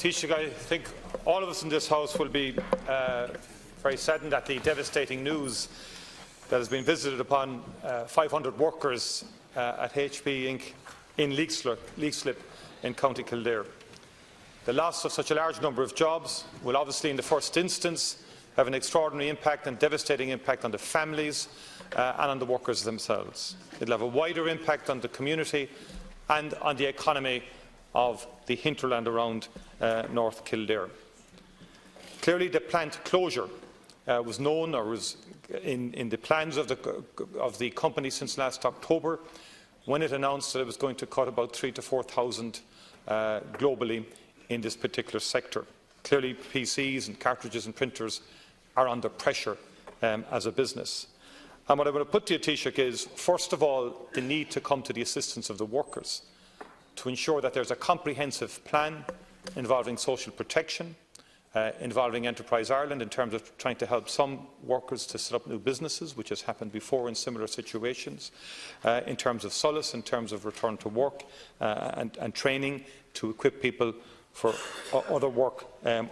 Taoiseach, I think all of us in this House will be very saddened at the devastating news that has been visited upon 500 workers at HP Inc. in Leixlip in County Kildare. The loss of such a large number of jobs will obviously, in the first instance, have an extraordinary impact and devastating impact on the families and on the workers themselves. It will have a wider impact on the community and on the economy of the hinterland around North Kildare. Clearly, the plant closure was known, or was in the plans of the company since last October, when it announced that it was going to cut about 3,000 to 4,000 globally in this particular sector. Clearly, PCs and cartridges and printers are under pressure as a business. And what I want to put to you, Taoiseach, is, first of all, the need to come to the assistance of the workers, to ensure that there is a comprehensive plan involving social protection, involving Enterprise Ireland in terms of trying to help some workers to set up new businesses, which has happened before in similar situations, in terms of solace, in terms of return to work and training to equip people for other work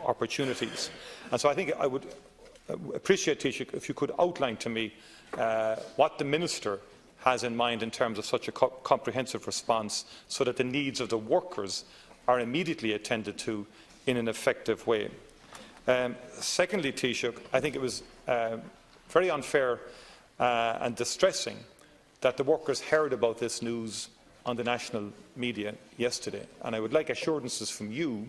opportunities. And so I think I would appreciate, Taoiseach, if you could outline to me what the Minister has in mind in terms of such a comprehensive response, so that the needs of the workers are immediately attended to in an effective way. Secondly, Taoiseach, I think it was very unfair and distressing that the workers heard about this news on the national media yesterday, and I would like assurances from you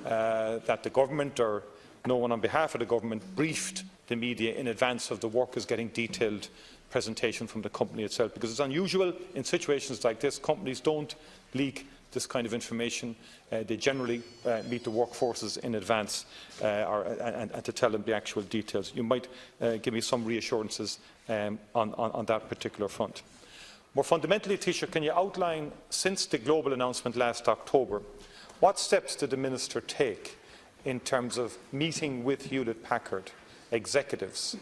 that the government, or no one on behalf of the government, briefed the media in advance of the workers getting detailed presentation from the company itself, because it's unusual in situations like this. Companies don't leak this kind of information. They generally meet the workforces in advance and to tell them the actual details. You might give me some reassurances on that particular front. More fundamentally, Taoiseach, can you outline, since the global announcement last October, what steps did the Minister take in terms of meeting with Hewlett-Packard executives?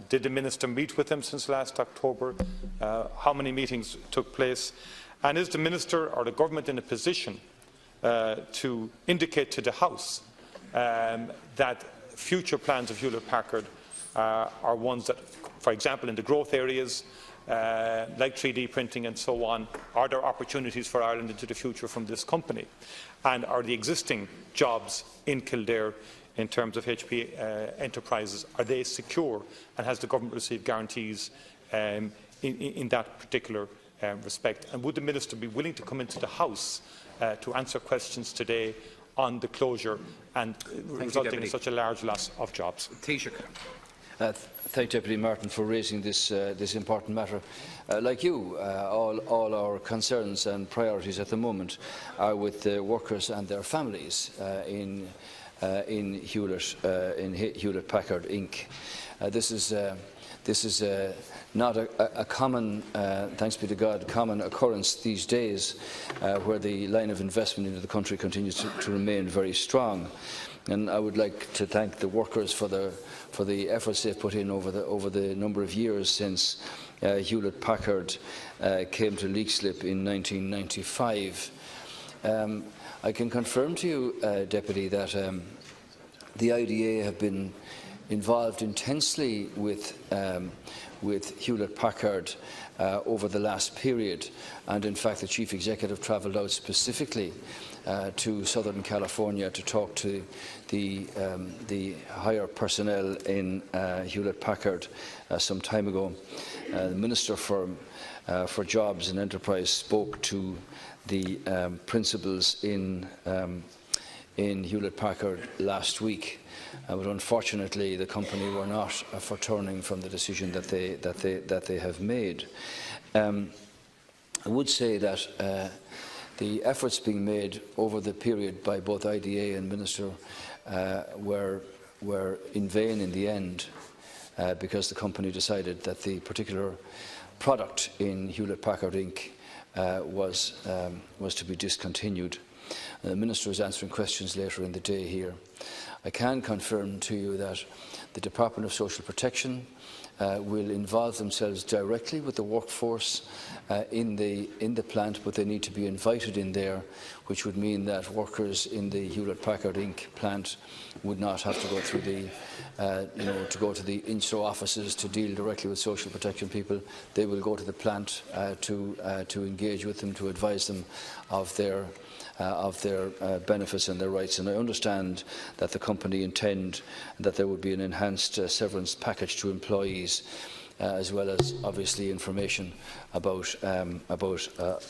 Did the Minister meet with them since last October? How many meetings took place? And is the Minister or the Government in a position to indicate to the House that future plans of Hewlett-Packard are ones that, for example, in the growth areas, like 3D printing and so on, are there opportunities for Ireland into the future from this company? And are the existing jobs in Kildare, in terms of HP enterprises, are they secure? And has the Government received guarantees in that particular respect? And would the Minister be willing to come into the House to answer questions today on the closure and resulting in such a large loss of jobs? Taoiseach. Thank Deputy Martin for raising this important matter. Like you, all our concerns and priorities at the moment are with the workers and their families in Hewlett-Packard Inc. This is not a common, thanks be to God, common occurrence these days, where the line of investment into the country continues to remain very strong. And I would like to thank the workers for the efforts they've put in over the number of years since Hewlett-Packard came to Leixlip in 1995. I can confirm to you, Deputy, that the IDA have been involved intensely with Hewlett-Packard over the last period, and in fact the Chief Executive travelled out specifically to Southern California to talk to the higher personnel in Hewlett-Packard some time ago. The Minister for Jobs and Enterprise spoke to the principals in Hewlett-Packard last week, but unfortunately the company were not for turning from the decision that they have made. I would say that the efforts being made over the period by both IDA and Minister were in vain in the end, because the company decided that the particular product in Hewlett-Packard Inc. was to be discontinued. The Minister is answering questions later in the day here. I can confirm to you that the Department of Social Protection will involve themselves directly with the workforce in the plant, but they need to be invited in there, which would mean that workers in the Hewlett-Packard Inc. plant would not have to go through the, to go to the in-store offices to deal directly with social protection people. They will go to the plant to engage with them, to advise them of their benefits and their rights. And I understand that the company intend that there would be an enhanced severance package to employees, as well as obviously information about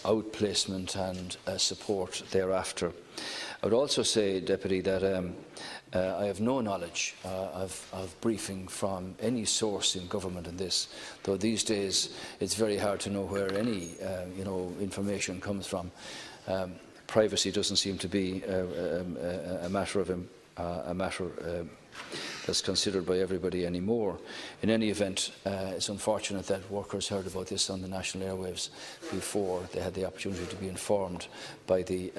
outplacement and support thereafter. I would also say, Deputy, that I have no knowledge of briefing from any source in government on this, though these days it's very hard to know where any information comes from. Privacy doesn't seem to be a matter that's considered by everybody anymore. In any event, it's unfortunate that workers heard about this on the national airwaves before they had the opportunity to be informed by the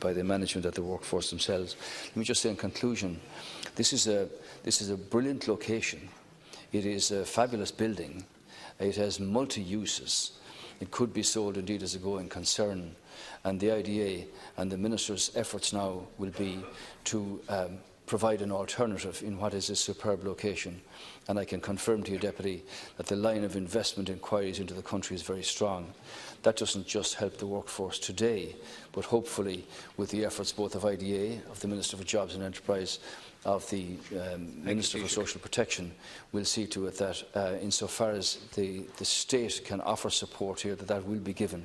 management of the workforce themselves. Let me just say in conclusion, this is a brilliant location. It is a fabulous building. It has multi-uses. It could be sold indeed as a going concern, and the IDA and the Minister's efforts now will be to provide an alternative in what is a superb location. And I can confirm to you, Deputy, that the line of investment inquiries into the country is very strong. That doesn't just help the workforce today, but hopefully with the efforts both of IDA, of the Minister for Jobs and Enterprise, of the Minister for Social Protection, will see to it that insofar as the state can offer support here, that will be given,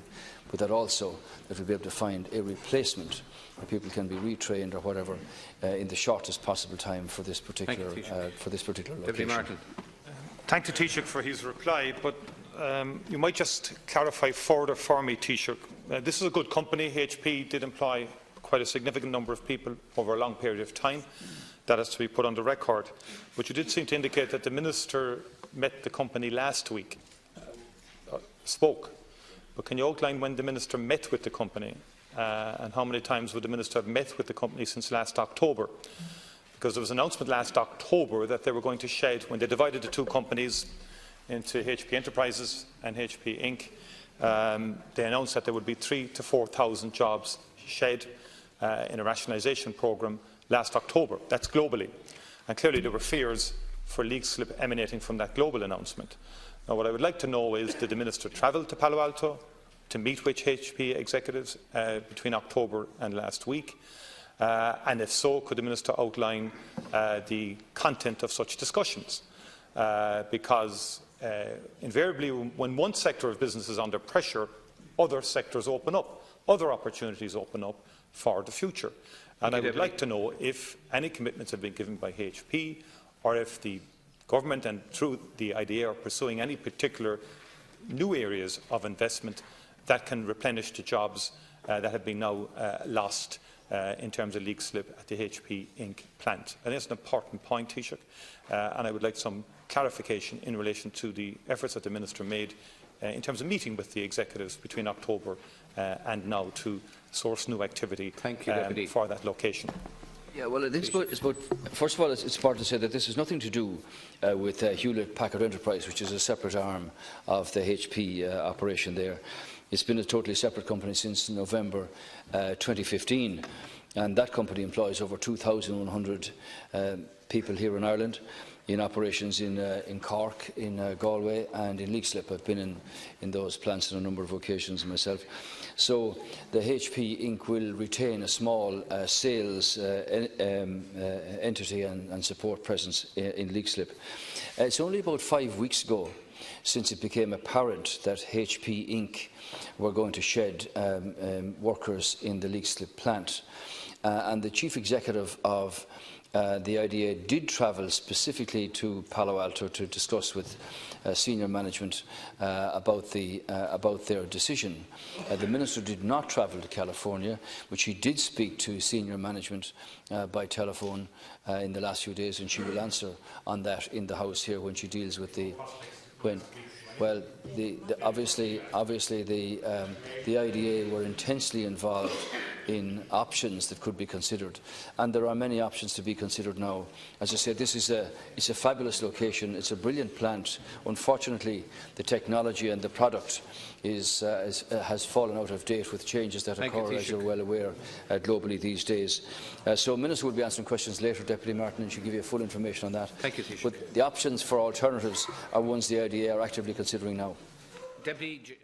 but that also that we'll be able to find a replacement where people can be retrained or whatever in the shortest possible time for this particular location. Martin. Thank the Taoiseach for his reply, but you might just clarify further for me, Taoiseach. This is a good company. HP did employ quite a significant number of people over a long period of time. That has to be put on the record. But you did seem to indicate that the Minister met the company last week, spoke. But can you outline when the Minister met with the company and how many times would the Minister have met with the company since last October? Because there was an announcement last October that they were going to shed, when they divided the two companies into HP Enterprises and HP Inc., they announced that there would be 3,000 to 4,000 jobs shed in a rationalisation programme last October. That's globally. And clearly there were fears for leak slip emanating from that global announcement. Now, what I would like to know is, did the Minister travel to Palo Alto to meet with HP executives between October and last week? And if so, could the Minister outline the content of such discussions? Because invariably, when one sector of business is under pressure, other sectors open up, other opportunities open up for the future. And I would like to know if any commitments have been given by HP, or if the government and through the IDA are pursuing any particular new areas of investment that can replenish the jobs that have been now lost in terms of leak slip at the HP Inc. plant. And that's an important point, Taoiseach, and I would like some clarification in relation to the efforts that the Minister made in terms of meeting with the executives between October and now to source new activity for that location. Yeah, well, first of all, it's important to say that this has nothing to do with Hewlett-Packard Enterprise, which is a separate arm of the HP operation there. It's been a totally separate company since November 2015, and that company employs over 2,100 people here in Ireland, in operations in Cork, in Galway and in Leixlip. I've been in those plants on a number of occasions myself. So the HP Inc. will retain a small sales entity and support presence in Leixlip. It's only about 5 weeks ago since it became apparent that HP Inc. were going to shed workers in the Leixlip plant. And the chief executive of the IDA did travel specifically to Palo Alto to discuss with senior management about their decision. The Minister did not travel to California, but she did speak to senior management by telephone in the last few days, and she will answer on that in the House here when she deals with the obviously the IDA were intensely involved in options that could be considered, and there are many options to be considered now. As I said, it's a fabulous location. It's a brilliant plant. Unfortunately, the technology and the product has fallen out of date with changes that occur, as you're well aware, globally these days. So, Minister will be answering questions later, Deputy Martin, and she'll give you full information on that. Thank you, Taoiseach. But the options for alternatives are ones the IDA are actively considering now. Deputy